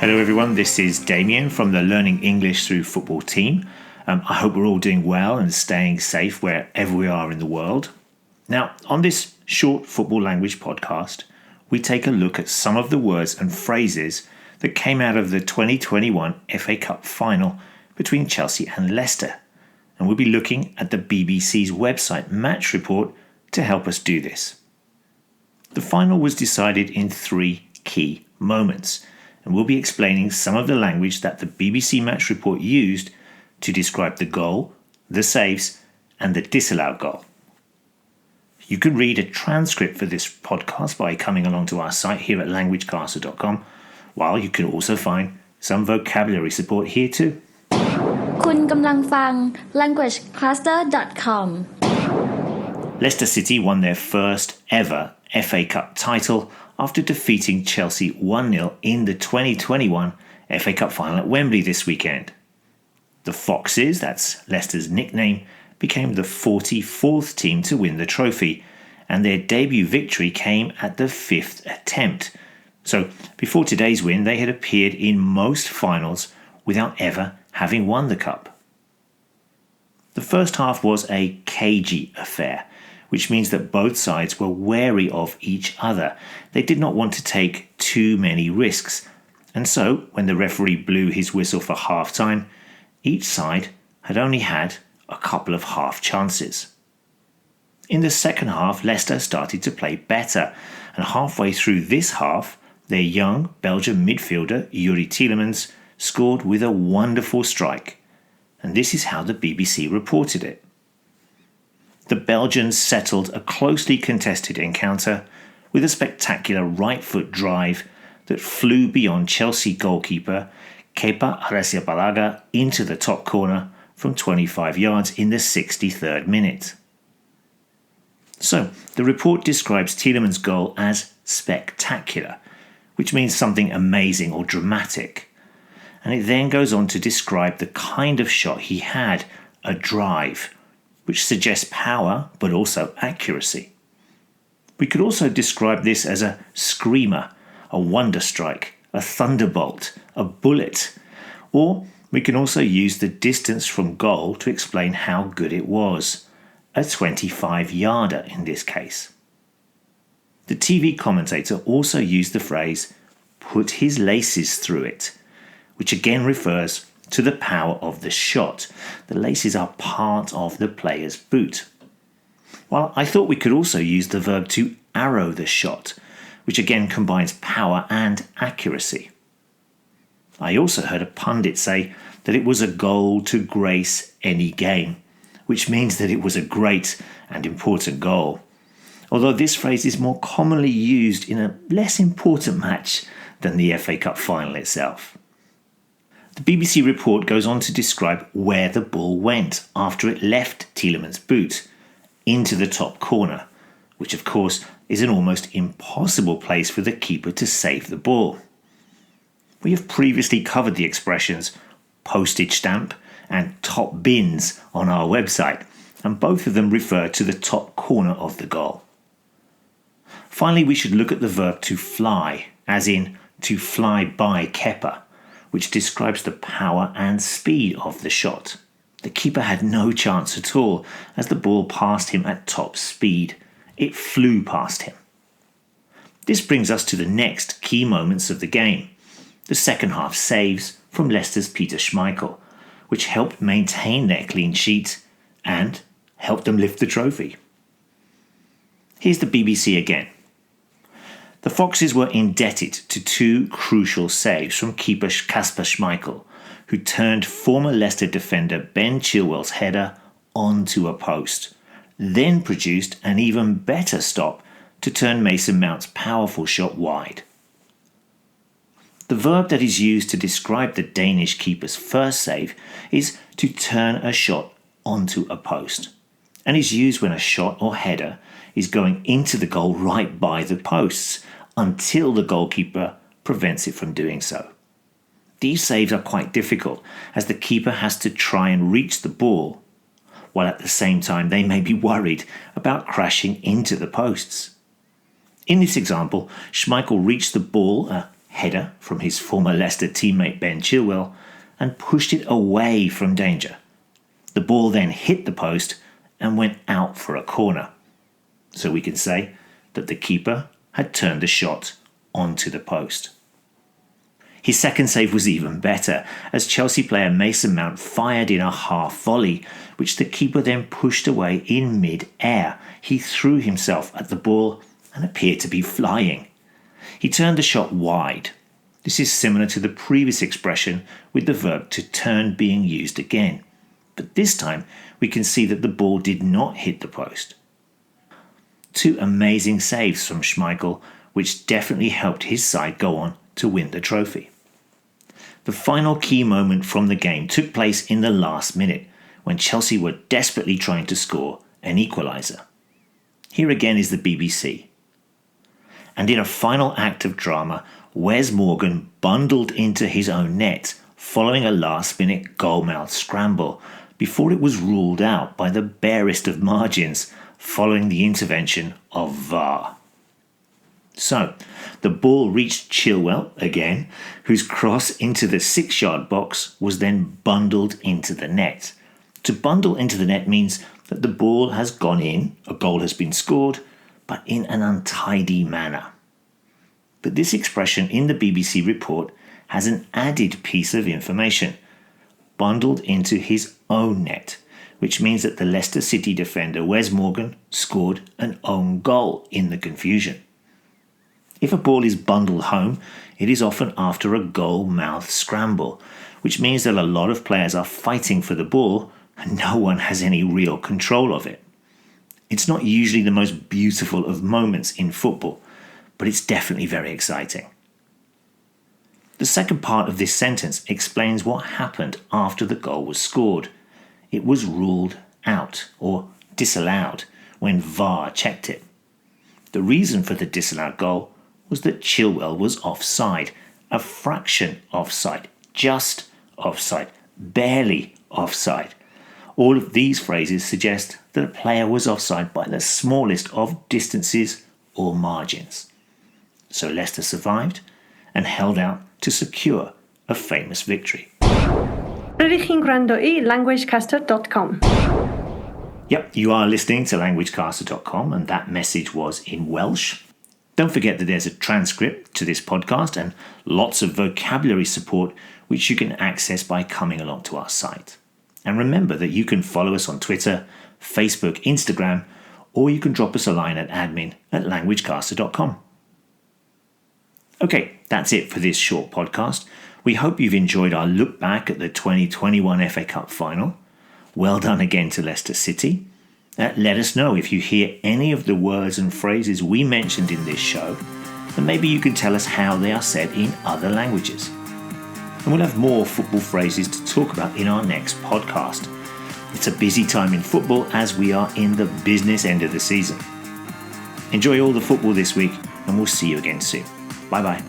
Hello everyone, this is Damien from the Learning English Through Football team. I hope we're all doing well and staying safe wherever we are in the world. Now, on this short football language podcast, we take a look at some of the words and phrases that came out of the 2021 FA Cup final between Chelsea and Leicester. And we'll be looking at the BBC's website match report to help us do this. The final was decided in 3 key moments, and we'll be explaining some of the language that the BBC match report used to describe the goal, the saves, and the disallowed goal. You can read a transcript for this podcast by coming along to our site here at languagecastle.com, while you can also find some vocabulary support here too. คุณกำลังฟัง languagecluster.com Leicester City won their first ever FA Cup title after defeating Chelsea 1-0 in the 2021 FA Cup final at Wembley this weekend. The Foxes, that's Leicester's nickname, became the 44th team to win the trophy, and their debut victory came at the 5th attempt. So, before today's win, they had appeared in most finals without ever having won the cup. The first half was a cagey affair, which means that both sides were wary of each other. They did not want to take too many risks, and so when the referee blew his whistle for half-time, each side had only had a couple of half chances. In the second half, Leicester started to play better, and halfway through this half, their young Belgian midfielder Youri Tielemans scored with a wonderful strike, and this is how the BBC reported it. The Belgians settled a closely contested encounter with a spectacular right-foot drive that flew beyond Chelsea goalkeeper Kepa Arrizabalaga into the top corner from 25 yards in the 63rd minute. So, the report describes Tielemans' goal as spectacular, which means something amazing or dramatic. And it then goes on to describe the kind of shot he had, a drive, which suggests power but also accuracy. We could also describe this as a screamer, a wonder strike, a thunderbolt, a bullet, or we can also use the distance from goal to explain how good it was, a 25-yarder in this case. The TV commentator also used the phrase, put his laces through it, which again refers to the power of the shot. The laces are part of the player's boot. Well, I thought we could also use the verb to arrow the shot, which again combines power and accuracy. I also heard a pundit say that it was a goal to grace any game, which means that it was a great and important goal. Although this phrase is more commonly used in a less important match than the FA Cup final itself. The BBC report goes on to describe where the ball went after it left Tielemans' boot, into the top corner, which of course is an almost impossible place for the keeper to save the ball. We have previously covered the expressions postage stamp and top bins on our website, and both of them refer to the top corner of the goal. Finally, we should look at the verb to fly, as in to fly by Kepa, which describes the power and speed of the shot. The keeper had no chance at all as the ball passed him at top speed. It flew past him. This brings us to the next key moments of the game. The second half saves from Leicester's Peter Schmeichel, which helped maintain their clean sheet and helped them lift the trophy. Here's the BBC again. The Foxes were indebted to 2 crucial saves from keeper Kasper Schmeichel, who turned former Leicester defender Ben Chilwell's header onto a post, then produced an even better stop to turn Mason Mount's powerful shot wide. The verb that is used to describe the Danish keeper's first save is to turn a shot onto a post, and is used when a shot or header is going into the goal right by the posts until the goalkeeper prevents it from doing so. These saves are quite difficult as the keeper has to try and reach the ball, while at the same time they may be worried about crashing into the posts. In this example, Schmeichel reached the ball, a header from his former Leicester teammate Ben Chilwell and pushed it away from danger. The ball then hit the post and went out for a corner. So we can say that the keeper had turned the shot onto the post. His second save was even better, as Chelsea player Mason Mount fired in a half volley, which the keeper then pushed away in mid-air. He threw himself at the ball and appeared to be flying. He turned the shot wide. This is similar to the previous expression with the verb to turn being used again. But this time we can see that the ball did not hit the post. Two amazing saves from Schmeichel, which definitely helped his side go on to win the trophy. The final key moment from the game took place in the last minute, when Chelsea were desperately trying to score an equaliser. Here again is the BBC. And in a final act of drama, Wes Morgan bundled into his own net following a last-minute goal-mouth scramble before it was ruled out by the barest of margins following the intervention of VAR. So, the ball reached Chilwell again, whose cross into the 6-yard box was then bundled into the net. To bundle into the net means that the ball has gone in, a goal has been scored, but in an untidy manner. But this expression in the BBC report has an added piece of information: bundled into his own net, which means that the Leicester City defender Wes Morgan scored an own goal in the confusion. If a ball is bundled home, it is often after a goal-mouth scramble, which means that a lot of players are fighting for the ball and no one has any real control of it. It's not usually the most beautiful of moments in football, but it's definitely very exciting. The second part of this sentence explains what happened after the goal was scored. It was ruled out, or disallowed, when VAR checked it. The reason for the disallowed goal was that Chilwell was offside, a fraction offside, just offside, barely offside. All of these phrases suggest that a player was offside by the smallest of distances or margins. So Leicester survived and held out to secure a famous victory. Rydych chi'n gwrando I languagecaster.com. Yep, you are listening to languagecaster.com, and that message was in Welsh. Don't forget that there's a transcript to this podcast and lots of vocabulary support which you can access by coming along to our site. And remember that you can follow us on Twitter, Facebook, Instagram, or you can drop us a line at admin@languagecaster.com. Okay, that's it for this short podcast. We hope you've enjoyed our look back at the 2021 FA Cup final. Well done again to Leicester City. Let us know if you hear any of the words and phrases we mentioned in this show, and maybe you can tell us how they are said in other languages. And we'll have more football phrases to talk about in our next podcast. It's a busy time in football as we are in the business end of the season. Enjoy all the football this week, and we'll see you again soon. Bye-bye.